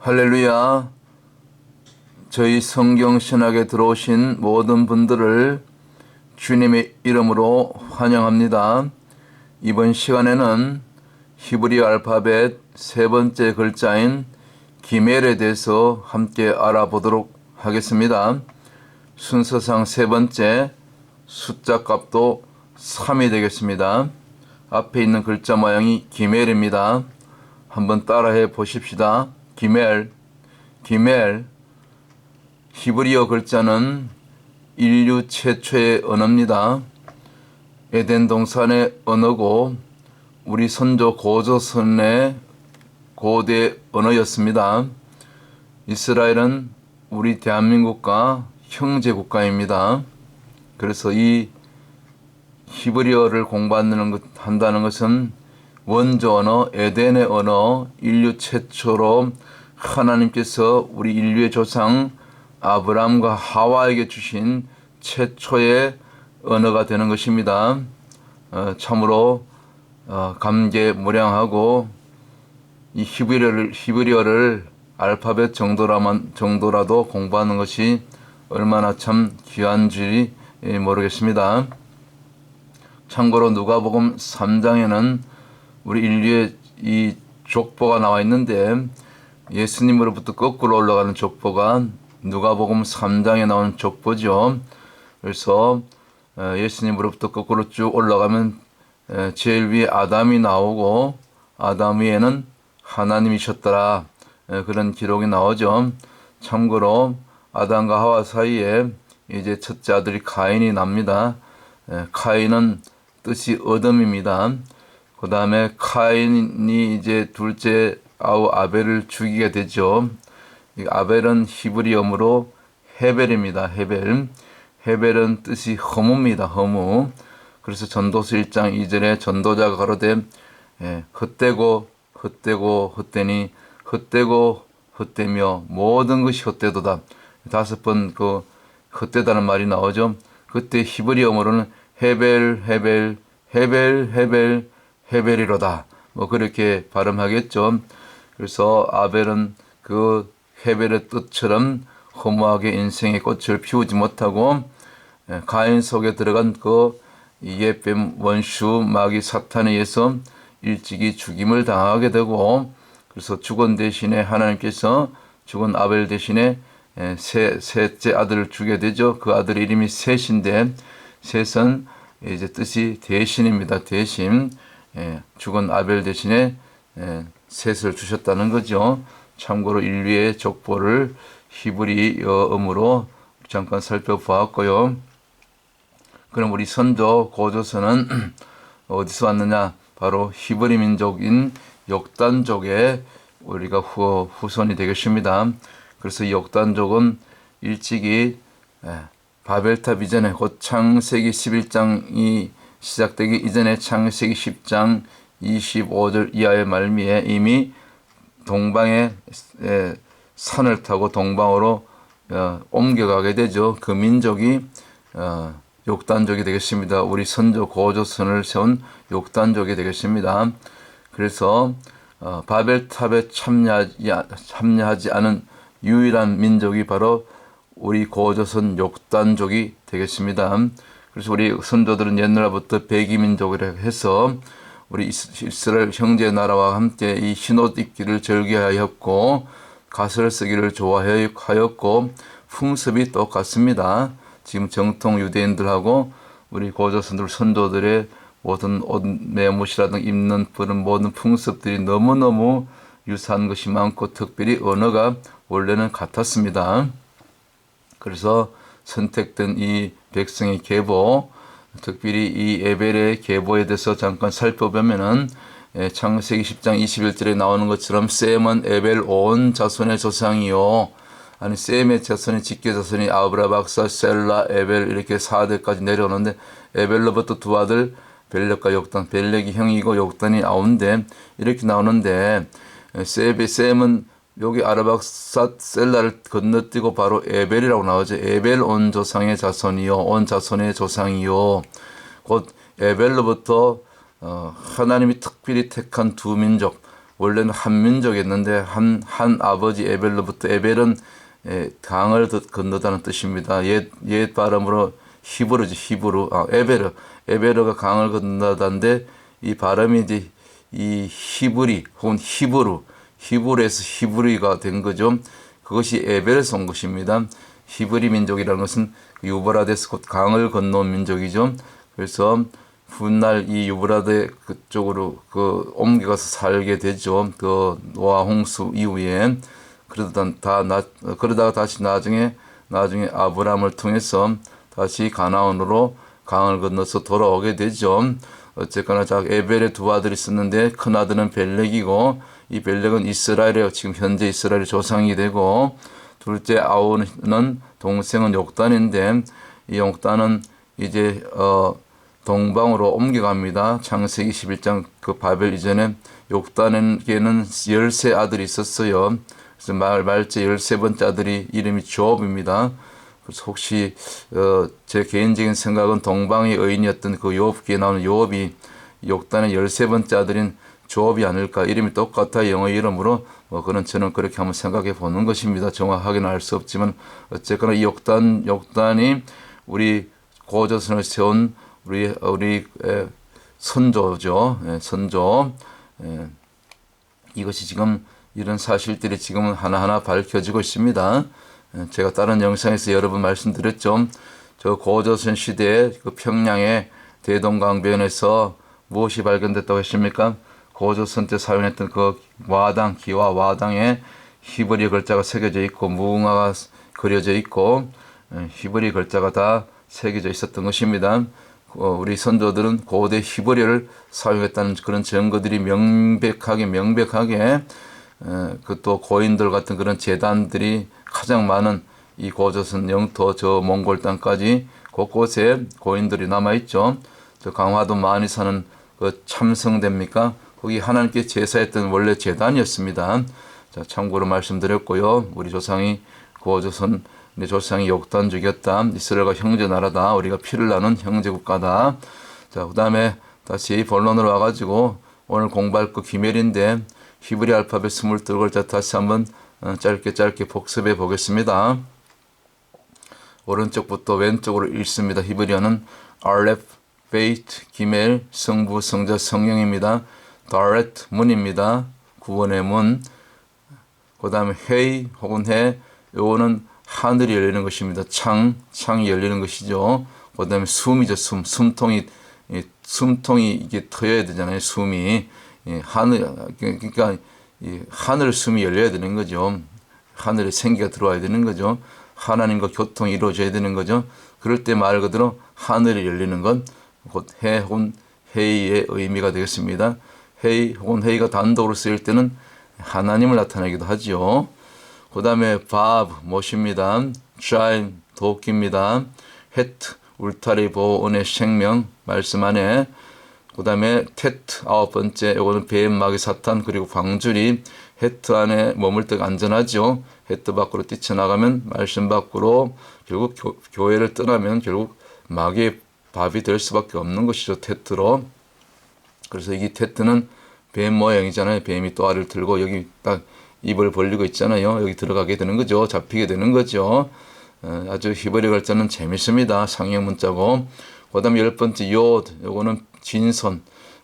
할렐루야. 저희 성경 신학에 들어오신 모든 분들을 주님의 이름으로 환영합니다. 이번 시간에는 히브리 알파벳 세 번째 글자인 기멜에 대해서 함께 알아보도록 하겠습니다. 순서상 세 번째, 숫자 값도 3이 되겠습니다. 앞에 있는 글자 모양이 기멜입니다. 한번 따라해 보십시다. 기멜. 히브리어 글자는 인류 최초의 언어입니다. 에덴 동산의 언어고 우리 선조 고조선의 고대 언어였습니다. 이스라엘은 우리 대한민국과 형제 국가입니다. 그래서 이 히브리어를 한다는 것은 원조 언어, 에덴의 언어, 인류 최초로 하나님께서 우리 인류의 조상 아브라함과 하와에게 주신 최초의 언어가 되는 것입니다. 참으로 감개무량하고 이 히브리어를 알파벳 정도라도 공부하는 것이 얼마나 참 귀한지 모르겠습니다. 참고로 누가복음 3장에는 우리 인류의 이 족보가 나와 있는데 예수님으로부터 거꾸로 올라가는 족보가 누가복음 3장에 나오는 족보죠. 그래서 예수님으로부터 거꾸로 쭉 올라가면 제일 위에 아담이 나오고 아담 위에는 하나님이셨더라, 그런 기록이 나오죠. 참고로 아담과 하와 사이에 이제 첫째 아들이 가인이 납니다. 가인은 뜻이 어둠입니다. 그 다음에 가인이 이제 둘째 아벨을 죽이게 되죠. 아벨은 히브리어로 헤벨입니다. 헤벨은 뜻이 허무입니다. 허무. 그래서 전도서 1장 2절에 전도자가 가로되 헛되고 헛되니 헛되고 헛되며 모든 것이 헛되도다. 5번 그 헛되다는 말이 나오죠. 그때 히브리어로는 헤벨이로다. 뭐 그렇게 발음하겠죠. 그래서 아벨은 그 헤벨의 뜻처럼 허무하게 인생의 꽃을 피우지 못하고 가인 속에 들어간 그 예뱀 원수 마귀 사탄에 의해서 일찍이 죽임을 당하게 되고, 그래서 죽은 대신에 하나님께서 죽은 아벨 대신에 셋째 아들을 주게 되죠. 그 아들 이름이 셋인데 셋은 이제 뜻이 대신입니다. 대신. 죽은 아벨 대신에 셋을 주셨다는 거죠. 참고로 인류의 족보를 히브리어음으로 잠깐 살펴보았고요. 그럼 우리 선조 고조선은 어디서 왔느냐? 바로 히브리 민족인 역단족의 우리가 후손이 되겠습니다. 그래서 역단족은 일찍이 바벨탑 이전에 곧 창세기 11장이 시작되기 이전에 창세기 10장 25절 이하의 말미에 이미 동방의 산을 타고 동방으로 옮겨가게 되죠. 그 민족이 욕단족이 되겠습니다. 우리 선조 고조선을 세운 욕단족이 되겠습니다. 그래서 바벨탑에 참여하지 않은 유일한 민족이 바로 우리 고조선 욕단족이 되겠습니다. 그래서 우리 선조들은 옛날부터 백이민족이라 해서 우리 이스라엘 형제 나라와 함께 이 흰옷 입기를 즐겨하였고 가설 쓰기를 좋아하였고 풍습이 똑같습니다. 지금 정통 유대인들하고 우리 고조선들 선조들의 모든 옷 매무시라든가 입는 그런 모든 풍습들이 너무너무 유사한 것이 많고 특별히 언어가 원래는 같았습니다. 그래서 선택된 이 백성의 계보, 특별히 이 에벨의 계보에 대해서 잠깐 살펴보면은 창세기 10장 21절에 나오는 것처럼 셈은 에벨 온 자손의 조상이요. 아니 셈의 자손이 직계 자손이 아브라, 박사, 셀라, 에벨 이렇게 4대까지 내려오는데 에벨로부터 두 아들 벨렉과 욕단, 벨렉이 형이고 욕단이 아우인데 이렇게 나오는데 셈은 여기 아르박사 셀라를 건너뛰고 바로 에벨이라고 나오죠. 에벨 온 조상의 자손이요, 온 자손의 조상이요. 곧 에벨로부터 하나님이 특별히 택한 두 민족, 원래는 한 민족이었는데 한 아버지 에벨로부터 에벨은 강을 건너다는 뜻입니다. 옛 발음으로 히브르지 히브르 에베르가 강을 건너다는데 이 발음이 이제 이 히브리 혹은 히브르에서 히브리가 된 거죠. 그것이 에벨에서 온 것입니다. 히브리 민족이라는 것은 유브라데스 곧 강을 건너온 민족이죠. 그래서 훗날 이 유브라데 그쪽으로 옮겨가서 살게 되죠. 그 노아 홍수 이후에 그러다가 다시 나중에 아브라함을 통해서 다시 가나안으로 강을 건너서 돌아오게 되죠. 어쨌거나 에벨의 두 아들이 있었는데 큰 아들은 벨렉이고 이 벨렉은 이스라엘의 지금 현재 이스라엘의 조상이 되고 둘째 아우는 동생은 욕단인데 이 욕단은 이제 동방으로 옮겨갑니다. 창세기 11장 그 바벨 이전에 욕단에게는 13 아들이 있었어요. 그래서 말째 13번째 아들이 이름이 조업입니다. 그래서 혹시 제 개인적인 생각은 동방의 여인이었던 그 요업기에 나오는 요업이 욕단의 13번째 아들인 조업이 아닐까. 이름이 똑같아 영어 이름으로 그는 저는 그렇게 한번 생각해 보는 것입니다. 정확하게는 알 수 없지만 어쨌거나 이 욕단이 우리 고조선을 세운 우리 선조죠. 선조. 이것이 지금 이런 사실들이 지금은 하나하나 밝혀지고 있습니다. 제가 다른 영상에서 여러 번 말씀드렸죠. 저 고조선 시대에 그 평양의 대동강변에서 무엇이 발견됐다고 했습니까? 고조선 때 사용했던 그 기와 와당에 히브리 글자가 새겨져 있고 무궁화가 그려져 있고 히브리 글자가 다 새겨져 있었던 것입니다. 우리 선조들은 고대 히브리어를 사용했다는 그런 증거들이 명백하게 그 또 고인들 같은 그런 재단들이 가장 많은 이 고조선 영토 저 몽골 땅까지 곳곳에 고인들이 남아있죠. 저 강화도 많이 사는 그 참성대입니까? 거기 하나님께 제사했던 원래 재단이었습니다. 자, 참고로 말씀드렸고요. 우리 조상이 고조선 내 조상이 욕단족이었다. 이스라엘과 형제 나라다. 우리가 피를 나눈 형제 국가다. 자, 그 다음에 다시 본론으로 와가지고 오늘 공부할 그 기멸인데 히브리 알파벳 22글자 다시 한번 짧게 복습해 보겠습니다. 오른쪽부터 왼쪽으로 읽습니다. 히브리어는 알렙, 베이트, 기멜, 성부, 성자, 성령입니다. 다렛, 문입니다. 구원의 문. 그 다음에 헤이 혹은 해, 요거는 하늘이 열리는 것입니다. 창이 열리는 것이죠. 그 다음에 숨이죠. 숨통이 이게 트여야 되잖아요. 숨이. 그러니까 하늘 숨이 열려야 되는 거죠. 하늘에 생기가 들어와야 되는 거죠. 하나님과 교통이 이루어져야 되는 거죠. 그럴 때 말 그대로 하늘이 열리는 건 곧 해 혹은 헤이의 의미가 되겠습니다. 헤이 혹은 헤이가 단독으로 쓰일 때는 하나님을 나타내기도 하죠. 그 다음에 바브 못입니다. 샤인 도끼입니다. 헤트 울타리 보호 은혜 생명 말씀 안에. 그 다음에 테트 아홉 번째 이거는 뱀 마귀 사탄 그리고 광줄이 헤트 안에 머물 때가 안전하죠. 헤트 밖으로 뛰쳐나가면 말씀 밖으로 결국 교회를 떠나면 결국 마귀의 밥이 될 수밖에 없는 것이죠. 테트로. 그래서 이 테트는 뱀 모양이잖아요. 뱀이 또 알을 들고 여기 딱 입을 벌리고 있잖아요. 여기 들어가게 되는 거죠. 잡히게 되는 거죠. 아주 히브리 글자는 재밌습니다. 상형 문자고. 그 다음에 10번째 요드, 요거는 진선.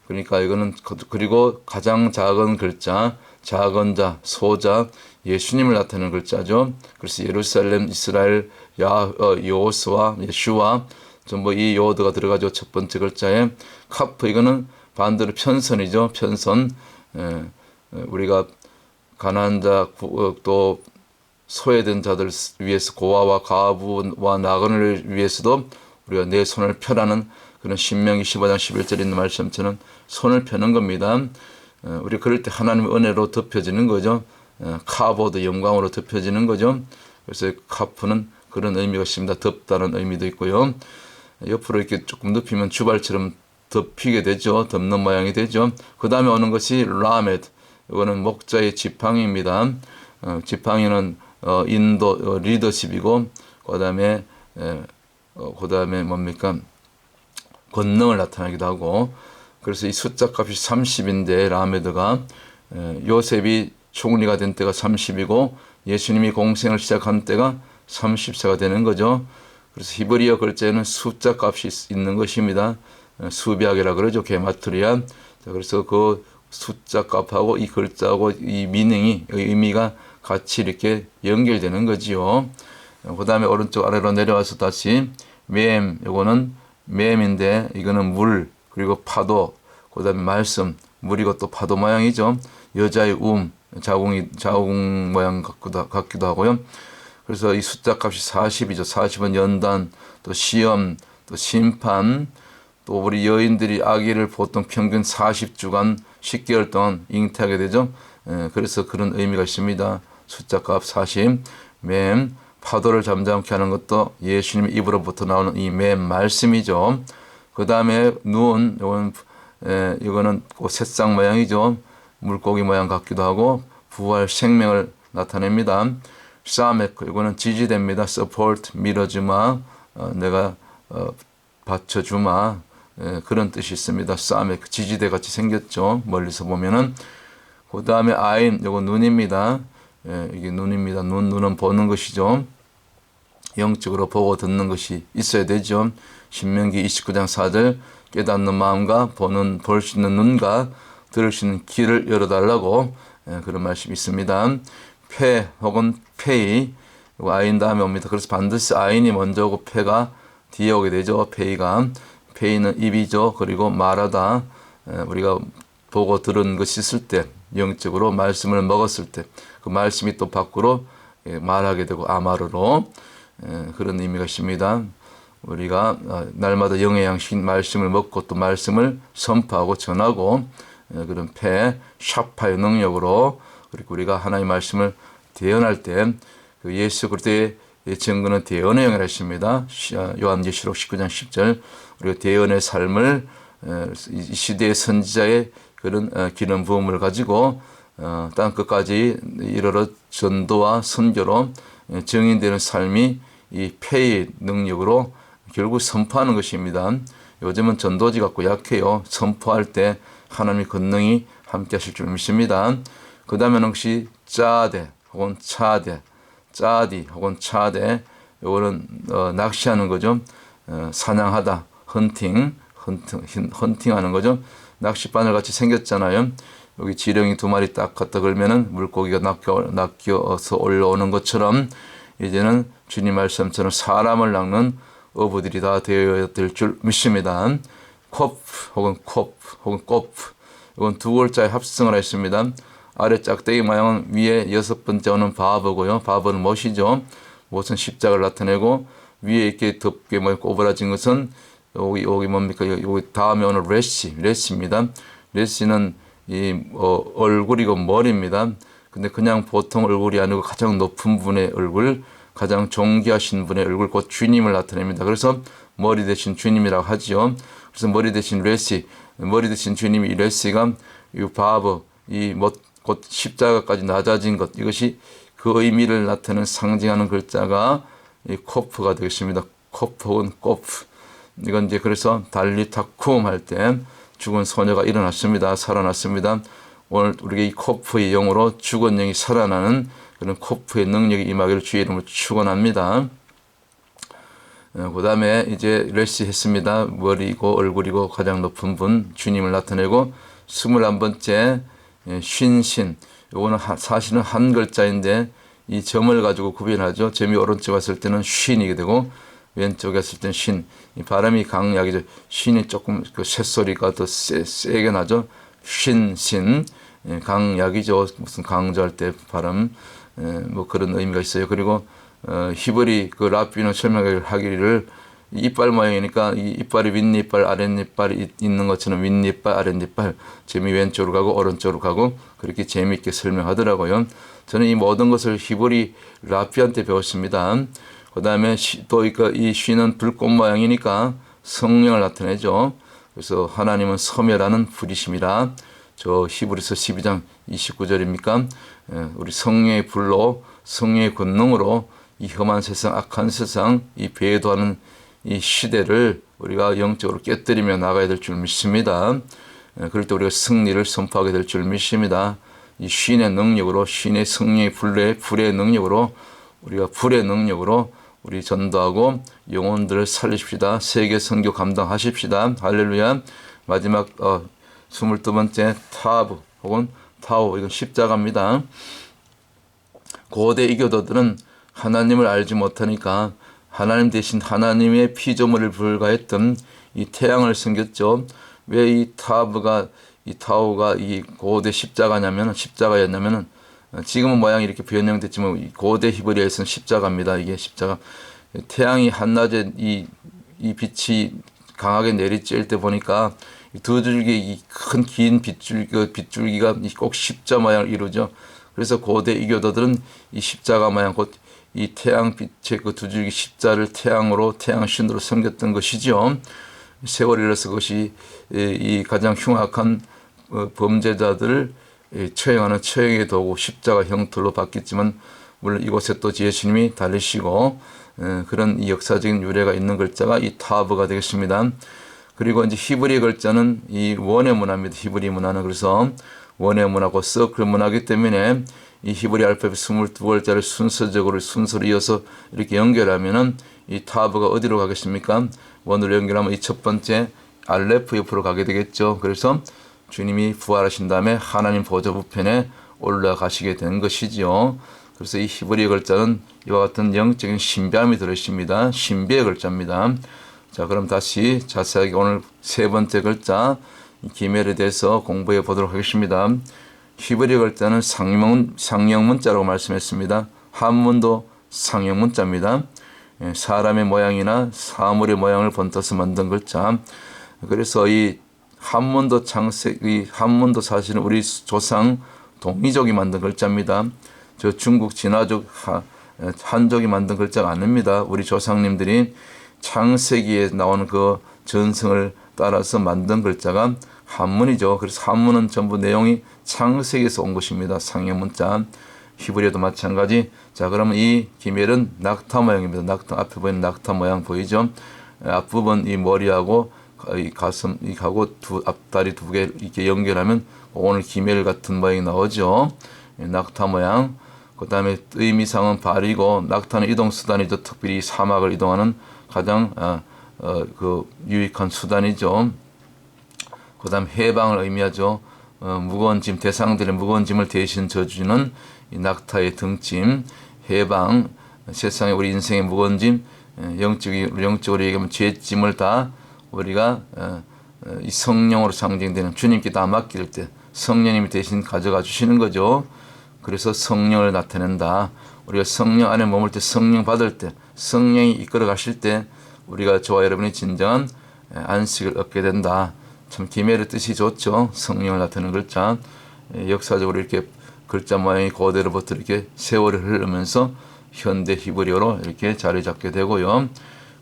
그러니까 이거는 그리고 가장 작은 글자, 작은 자, 소자, 예수님을 나타내는 글자죠. 그래서 예루살렘, 이스라엘, 여호수아, 예슈와 전부 이 요드가 들어가죠. 첫 번째 글자에. 카프, 이거는 반대로 편선이죠. 편선. 우리가 가난한 자, 또 소외된 자들 위해서 고아와 가부와 나그네를 위해서도 우리가 내 손을 펴라는 그런 신명기 15장 11절에 있는 말씀처럼 손을 펴는 겁니다. 우리 그럴 때 하나님의 은혜로 덮여지는 거죠. 카보도 영광으로 덮여지는 거죠. 그래서 카프는 그런 의미가 있습니다. 덮다는 의미도 있고요. 옆으로 이렇게 조금 눕히면 주발처럼 덮이게 되죠. 덮는 모양이 되죠. 그 다음에 오는 것이 라메드. 이거는 목자의 지팡이입니다. 지팡이는 인도 리더십이고 그다음에 뭡니까? 권능을 나타내기도 하고. 그래서 이 숫자 값이 30인데 라메드가 요셉이 총리가 된 때가 30이고 예수님이 공생을 시작한 때가 30세가 되는 거죠. 그래서 히브리어 글자에는 숫자 값이 있는 것입니다. 수비학이라 그러죠. 게마트리아. 그래서 그 숫자 값하고 이 글자하고 이 미닝이 의미가 같이 이렇게 연결되는 거지요. 그 다음에 오른쪽 아래로 내려와서 다시 맴, 요거는 맴인데 이거는 물, 그리고 파도, 그 다음에 말씀, 물이고 또 파도 모양이죠. 여자의 자궁 모양 같기도 하고요. 그래서 이 숫자 값이 40이죠. 40은 연단, 또 시험, 또 심판, 또 우리 여인들이 아기를 보통 평균 40주간 10개월 동안 잉태하게 되죠. 그래서 그런 의미가 있습니다. 숫자 값 40, 맴, 파도를 잠잠케 하는 것도 예수님의 입으로부터 나오는 이 맴 말씀이죠. 그 다음에 눈, 이거는 새싹 모양이죠. 물고기 모양 같기도 하고 부활 생명을 나타냅니다. 사메크, 이거는 지지대입니다. support, 밀어주마, 내가 받쳐주마, 그런 뜻이 있습니다. 사메크, 지지대 같이 생겼죠. 멀리서 보면은. 그 다음에 아인, 이거 눈입니다. 이게 눈입니다. 눈은 보는 것이죠. 영적으로 보고 듣는 것이 있어야 되죠. 신명기 29장 4절, 깨닫는 마음과 볼 수 있는 눈과 들을 수 있는 귀를 열어달라고 그런 말씀이 있습니다. 폐 혹은 폐이, 아인 다음에 옵니다. 그래서 반드시 아인이 먼저 오고 폐가 뒤에 오게 되죠. 폐이는 입이죠. 그리고 말하다, 우리가 보고 들은 것이 있을 때, 영적으로 말씀을 먹었을 때 그 말씀이 또 밖으로 말하게 되고 아마르로, 그런 의미가 있습니다. 우리가 날마다 영의 양식 말씀을 먹고 또 말씀을 선포하고 전하고, 그런 샤파의 능력으로, 그리고 우리가 하나님의 말씀을 대언할 때 그 예수 그리스도의 증거는 대언의 영이라 했습니다. 요한계시록 19장 10절, 우리가 대언의 삶을, 이 시대의 선지자의 그런 기름 부음을 가지고 땅 끝까지 이르러 전도와 선교로 증인되는 삶이 이 폐의 능력으로 결국 선포하는 것입니다. 요즘은 전도지 같고 약해요. 선포할 때 하나님의 권능이 함께 하실 줄 믿습니다. 그 다음에는 혹시 짜대 혹은 차대, 짜디 혹은 차대, 요거는 낚시하는 거죠. 사냥하다, 헌팅하는 거죠. 낚싯바늘 같이 생겼잖아요. 여기 지렁이 2마리 딱 갖다 걸면은 물고기가 낚여서 올라오는 것처럼 이제는 주님 말씀처럼 사람을 낚는 어부들이 다 되어야 될 줄 믿습니다. 코프 혹은 꼬프, 이건 두 글자의 합성을 했습니다. 아래 짝대기 모양은 위에 6번째 오는 바버고요. 바버는 못이죠. 못은 십자가를 나타내고 위에 이렇게 덮게 꼬부라진 것은 여기 뭡니까? 여기 다음에 오는 레시입니다. 레시는 이 얼굴이고 머리입니다. 근데 그냥 보통 얼굴이 아니고 가장 높은 분의 얼굴, 가장 존귀하신 분의 얼굴, 곧 주님을 나타냅니다. 그래서 머리 대신 주님이라고 하지요. 그래서 머리 대신 레시, 머리 대신 주님이 이 레시가 이 바버, 곧 십자가까지 낮아진 것, 이것이 그 의미를 나타내는 상징하는 글자가 이 코프가 되겠습니다. 코프 혹은 꼬프. 이건 이제 그래서 달리타쿰 할 때 죽은 소녀가 일어났습니다. 살아났습니다. 오늘 우리가 이 코프의 영으로 죽은 영이 살아나는 그런 코프의 능력이 임하기를 주의 이름으로 축원합니다. 그 다음에 이제 레시 했습니다. 머리고 얼굴이고 가장 높은 분 주님을 나타내고 21번째 쉰신, 이거는 사실은 한 글자인데 이 점을 가지고 구별하죠. 점이 오른쪽 갔을 때는 쉰이게 되고 왼쪽에 갔을 때는 신. 이 발음이 강약이죠. 신이 조금 그 쇳소리가 더 세게 나죠. 쉰신, 강약이죠. 무슨 강조할 때 발음, 뭐 그런 의미가 있어요. 그리고 히브리 그 랍비는 설명하기를 이빨 모양이니까 이 이빨이 윗니빨 아랫니빨이 있는 것처럼 윗니빨 아랫니빨, 점이 왼쪽으로 가고 오른쪽으로 가고 그렇게 재미있게 설명하더라고요. 저는 이 모든 것을 히브리 랍비한테 배웠습니다. 그 다음에 또 이 쉬는 불꽃 모양이니까 성령을 나타내죠. 그래서 하나님은 섬멸하는 불이심이라, 저 히브리서 12장 29절입니까? 우리 성령의 불로, 성령의 권능으로 이 험한 세상, 악한 세상, 이 배도하는 이 시대를 우리가 영적으로 깨뜨리며 나가야 될 줄 믿습니다. 그럴 때 우리가 승리를 선포하게 될 줄 믿습니다. 이 신의 능력으로, 신의 성령의 불의 능력으로, 우리가 불의 능력으로 우리 전도하고 영혼들을 살리십시다. 세계 선교 감당하십시다. 할렐루야. 마지막 22번째 타브 혹은 타오, 이건 십자가입니다. 고대 이교도들은 하나님을 알지 못하니까 하나님 대신 하나님의 피조물을 불과했던 이 태양을 섬겼죠. 왜 이 타오가 이 고대 십자가였냐면 지금은 모양이 이렇게 변형됐지만 고대 히브리어에서는 십자가입니다. 이게 십자가. 태양이 한낮에 이 빛이 강하게 내리쬐을 때 보니까 두 줄기 큰 긴 빗줄기가 꼭 십자 모양을 이루죠. 그래서 고대 이교도들은 이 십자가 모양, 곧 이 태양빛의 그 두 줄기 십자를 태양으로, 태양신으로 섬겼던 것이죠. 세월이 흘러서 그것이 이 가장 흉악한 범죄자들을 처형하는 처형의 도구 십자가 형틀로 바뀌었지만, 물론 이곳에 또 예수님이 달리시고 그런 이 역사적인 유래가 있는 글자가 이 타브가 되겠습니다. 그리고 이제 히브리 글자는 이 원의 문화입니다. 히브리 문화는 그래서 원의 문화고 서클 문화이기 때문에 이 히브리 알파벳 22글자를 순서로 이어서 이렇게 연결하면은 이 타브가 어디로 가겠습니까? 원으로 연결하면 이 첫 번째 알레프 옆으로 가게 되겠죠. 그래서 주님이 부활하신 다음에 하나님 보좌 우편에 올라가시게 된 것이지요. 그래서 이 히브리 글자는 이와 같은 영적인 신비함이 들어있습니다. 신비의 글자입니다. 자, 그럼 다시 자세하게 오늘 세 번째 글자 기멜에 대해서 공부해 보도록 하겠습니다. 히브리 글자는 상형문자라고 말씀했습니다. 한문도 상형문자입니다. 사람의 모양이나 사물의 모양을 번떠서 만든 글자. 그래서 이 한문도 사실은 우리 조상 동이족이 만든 글자입니다. 저 중국 진화족 한족이 만든 글자가 아닙니다. 우리 조상님들이 창세기에 나오는 그 전승을 따라서 만든 글자가 한문이죠. 그래서 한문은 전부 내용이 창세기에서 온 것입니다. 상형문자. 히브리어도 마찬가지. 자, 그러면 이 기멜은 낙타 모양입니다. 낙타, 앞에 보이는 낙타 모양 보이죠? 앞부분 이 머리하고 이 가슴, 이하고 앞다리 두 개 이렇게 연결하면 오늘 기멜 같은 모양이 나오죠. 낙타 모양. 그 다음에 의미상은 발이고, 낙타는 이동수단이죠. 특별히 사막을 이동하는 가장 유익한 수단이죠. 그 다음 해방을 의미하죠. 무거운 짐, 대상들의 무거운 짐을 대신 져주는 이 낙타의 등짐, 해방, 세상에 우리 인생의 무거운 짐, 영적으로 얘기하면 죄짐을 다 우리가 이 성령으로 상징되는 주님께 다 맡길 때 성령님이 대신 가져가 주시는 거죠. 그래서 성령을 나타낸다. 우리가 성령 안에 머물 때, 성령 받을 때, 성령이 이끌어 가실 때 우리가 저와 여러분이 진정한 안식을 얻게 된다. 참 기멜의 뜻이 좋죠. 성령을 나타내는 글자. 역사적으로 이렇게 글자 모양이 고대로부터 이렇게 세월이 흐르면서 현대 히브리어로 이렇게 자리 잡게 되고요.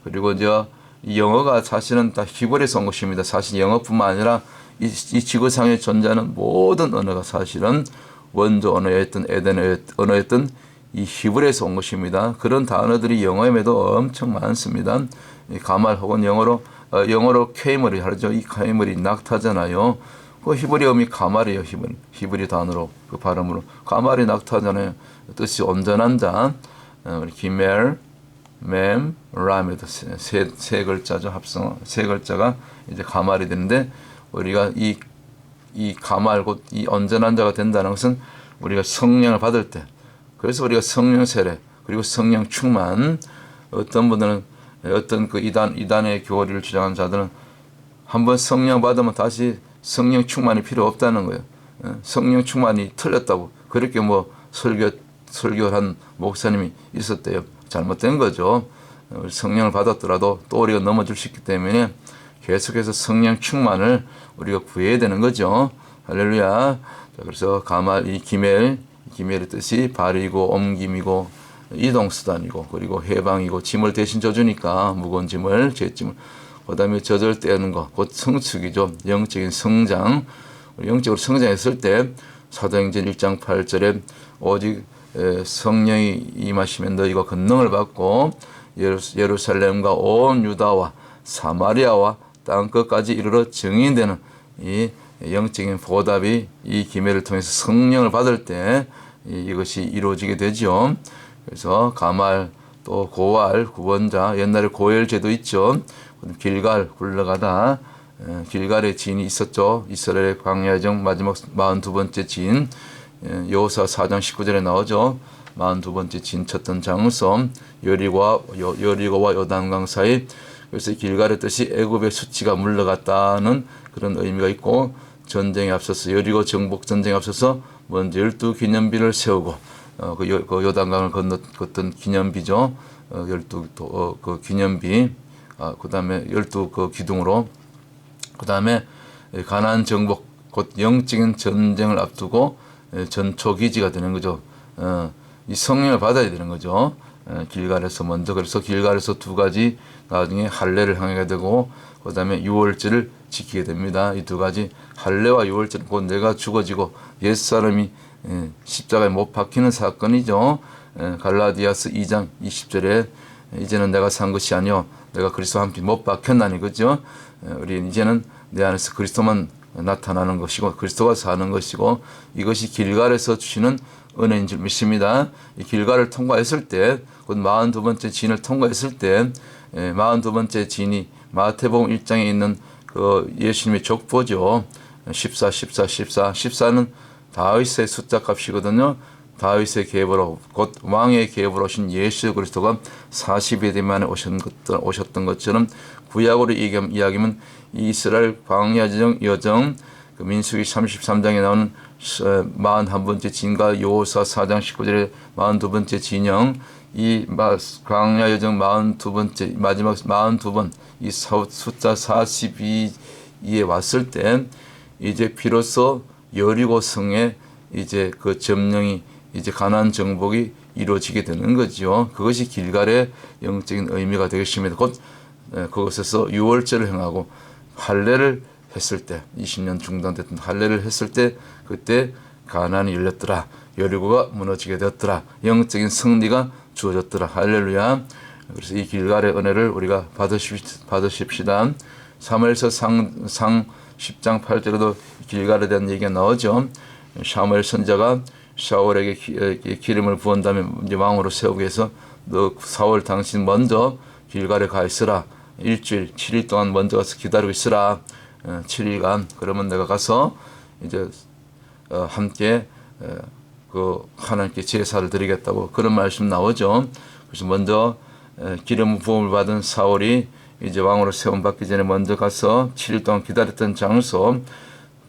그리고 이제 이 영어가 사실은 다 히브리에서 온 것입니다. 사실 영어뿐만 아니라 이 지구상에 존재하는 모든 언어가 사실은 원조 언어였던 에덴 언어였던 이 히브리에서 온 것입니다. 그런 단어들이 영어에도 엄청 많습니다. 이 가말 혹은 영어로 케이머리 하죠. 이 케이머리 낙타잖아요. 그 히브리어 음이 가말이에요. 히브리 단어로 그 발음으로 가말이 낙타잖아요. 뜻이 온전한 자. 기멜, 맴, 람에도 세 글자죠. 합성 세 글자가 이제 가말이 되는데, 우리가 이 가말 곧 이 온전한 자가 된다는 것은 우리가 성령을 받을 때, 그래서 우리가 성령 세례 그리고 성령 충만, 어떤 분들은 어떤 그 이단의 교리를 주장하는 자들은 한번 성령 받으면 다시 성령 충만이 필요 없다는 거예요. 성령 충만이 틀렸다고 그렇게 뭐 설교를 한 목사님이 있었대요. 잘못된 거죠. 성령을 받았더라도 또 우리가 넘어질 수 있기 때문에 계속해서 성령 충만을 우리가 구해야 되는 거죠. 할렐루야. 자, 그래서 가말, 이 기멜의 뜻이 발이고 옮김이고 이동수단이고 그리고 해방이고, 짐을 대신 져주니까 무거운 짐을, 죄짐을. 그 다음에 젖을 떼는 것, 곧 성축이죠. 영적인 성장. 영적으로 성장했을 때 사도행전 1장 8절에 오직 성령이 임하시면 너희가 권능을 받고 예루살렘과 온 유다와 사마리아와 땅끝까지 이르러 증인되는 이 영적인 보답이 이 기매를 통해서 성령을 받을 때 이것이 이루어지게 되죠. 그래서 가말, 또 고알, 구원자, 옛날에 고열제도 있죠. 길갈 굴러가다 길갈의 지인이 있었죠. 이스라엘의 광야정 마지막 42번째 지인, 여호수아 4장 19절에 나오죠. 42번째 지인 쳤던 장소, 여리고와 요단강 사이. 그래서 길갈의 뜻이 애굽의 수치가 물러갔다는 그런 의미가 있고, 전쟁에 앞서서 여리고 정복 전쟁에 앞서서 먼저 12기념비를 세우고 그 요단강을 건넜던 기념비죠. 12그 기념비, 그다음에 12그 기둥으로, 그다음에 가나안 정복, 곧 영적인 전쟁을 앞두고 전초 기지가 되는 거죠. 이 성령을 받아야 되는 거죠. 길갈에서 먼저. 그래서 길갈에서 두 가지 나중에 할례를 행하게 되고, 그다음에 유월절을 지키게 됩니다. 이 두 가지 할례와 유월절, 곧 내가 죽어지고 옛사람이 십자가에 못 박히는 사건이죠. 갈라디아서 2장 20절에 이제는 내가 산 것이 아니요 내가 그리스도와 함께 못 박혔나니, 그죠? 우리 이제는 내 안에서 그리스도만 나타나는 것이고 그리스도가 사는 것이고, 이것이 길갈에서 주시는 은혜인 줄 믿습니다. 이 길갈을 통과했을 때, 곧 42번째 진을 통과했을 때, 42번째 진이 마태복음 1장에 있는 그 예수님의 족보죠. 14는 다윗의 숫자 값이거든요. 다윗의 계보로, 곧 왕의 계보로 오신 예수 그리스도가 40여 대 만에 오셨던 것처럼, 구약으로 이야기하면 이스라엘 광야 여정, 그 민수기 33장에 나오는 41번째 진과 여호수아 4장 19절에 42번째 진영, 이 광야 여정 42번째 마지막 42번 이 숫자 42에 왔을 때, 이제 비로소 여리고 성에 이제 그 점령이, 이제 가나안 정복이 이루어지게 되는 거죠. 그것이 길갈의 영적인 의미가 되겠습니다. 곧 그것에서 유월절을 행하고 할례를 했을 때, 20년 중단됐던 할례를 했을 때, 그때 가나안이 열렸더라. 여리고가 무너지게 되었더라. 영적인 승리가 주어졌더라. 할렐루야. 그래서 이 길갈의 은혜를 우리가 받으십시다. 사무엘서 상 10장 8절에도 길갈에 대한 얘기가 나오죠. 사무엘 선자가 사울에게 기름을 부은 다음에 이제 왕으로 세우기 위해서, 너 사울 당신 먼저 길갈에 가 있으라. 일주일 7일 동안 먼저 가서 기다리고 있으라. 7일간. 그러면 내가 가서 이제 함께 그 하나님께 제사를 드리겠다고 그런 말씀 나오죠. 그래서 먼저 기름 부음을 받은 사울이 이제 왕으로 세움 받기 전에 먼저 가서 7일 동안 기다렸던 장소,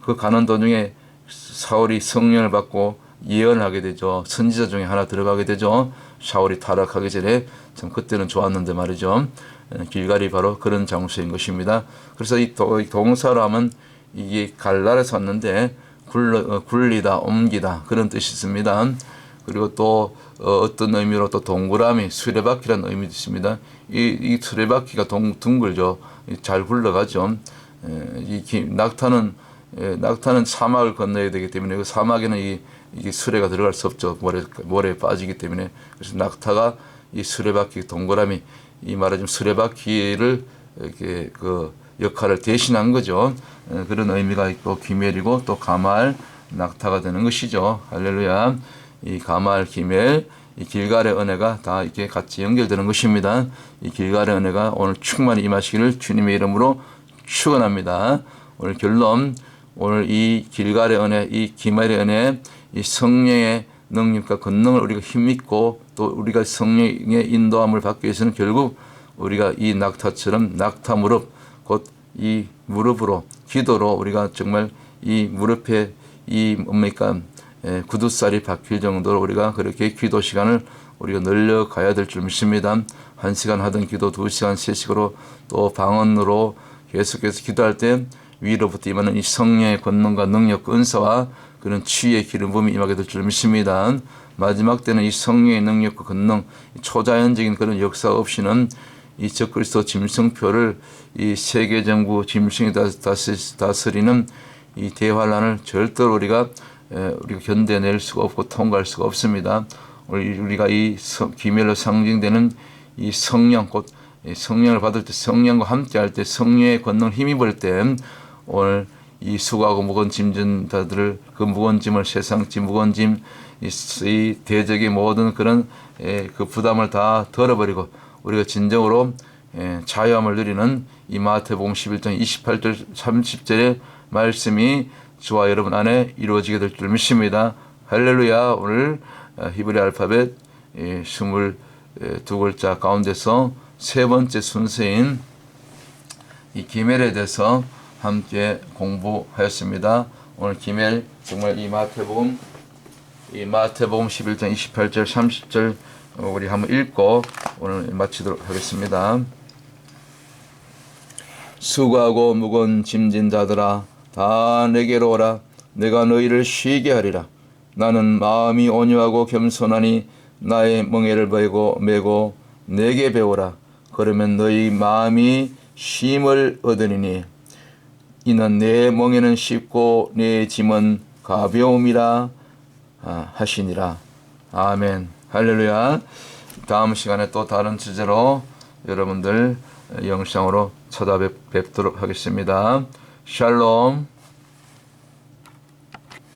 그 가는 도중에 사울이 성령을 받고 예언을 하게 되죠. 선지자 중에 하나 들어가게 되죠. 사울이 타락하기 전에. 참 그때는 좋았는데 말이죠. 길갈이 바로 그런 장소인 것입니다. 그래서 이 동사로 하면 이게 갈라에서 왔는데 굴리다, 옮기다 그런 뜻이 있습니다. 그리고 또 어떤 의미로 또 동그라미, 수레바퀴라는 의미도 있습니다. 이 수레바퀴가 둥글죠. 잘 굴러가죠. 낙타는 사막을 건너야 되기 때문에 그 사막에는 이게 수레가 들어갈 수 없죠. 모래에 빠지기 때문에. 그래서 낙타가 이 수레바퀴 동그라미, 이 말하자면 수레바퀴를 이렇게 그 역할을 대신한 거죠. 그런 의미가 있고, 기멜이고 또 가말, 낙타가 되는 것이죠. 할렐루야. 이 가말, 기멜, 이 길갈의 은혜가 다 이렇게 같이 연결되는 것입니다. 이 길갈의 은혜가 오늘 충만히 임하시기를 주님의 이름으로 축원합니다. 오늘 결론, 오늘 이 길갈의 은혜, 이 기멜의 은혜, 이 성령의 능력과 권능을 우리가 힘입고 또 우리가 성령의 인도함을 받기 위해서는 결국 우리가 이 낙타처럼 낙타 무릎, 곧 이 무릎으로 기도로 우리가 정말 이 무릎에 이 뭡니까 구두살이 박힐 정도로 우리가 그렇게 기도 시간을 우리가 늘려가야 될 줄 믿습니다. 1시간 하던 기도 2시간, 3시간으로 또 방언으로 계속해서 기도할 때 위로부터 임하는 이 성령의 권능과 능력, 은사와 그런 치유의 기름 부음이 임하게 될 줄 믿습니다. 마지막 때는 이 성령의 능력과 권능, 초자연적인 그런 역사 없이는 이 적그리스도 짐승표를 이 세계정부 짐승이 다스리는 이 대환란을 절대로 우리가 견뎌낼 수가 없고 통과할 수가 없습니다. 우리가 이 기멸로 상징되는 이 성령, 곧 성령을 받을 때, 성령과 함께할 때, 성령의 권능을 힘입을 때 오늘 이 수고하고 무거운 짐진 자들을 그 무거운 짐을 세상 짐 무거운 짐 이 대적의 모든 그런 그 부담을 다 덜어버리고 우리가 진정으로 자유함을 누리는 이 마태복음 11장 28절 30절의 말씀이 저와 여러분 안에 이루어지게 될 줄 믿습니다. 할렐루야. 오늘 히브리 알파벳 22글자 가운데서 세 번째 순서인 이 기멜에 대해서 함께 공부하였습니다. 오늘 기멜 정말 이 마태복음 11장 28절 30절 우리 한번 읽고 오늘 마치도록 하겠습니다. 수고하고 무거운 짐진 자들아 다 내게로 오라. 내가 너희를 쉬게 하리라. 나는 마음이 온유하고 겸손하니 나의 멍에를 메고 내게 배우라. 그러면 너희 마음이 쉼을 얻으리니 이는 내 멍에는 쉽고 내 짐은 가벼움이라 하시니라. 아멘. 할렐루야. 다음 시간에 또 다른 주제로 여러분들 영상으로 찾아뵙도록 하겠습니다. 샬롬.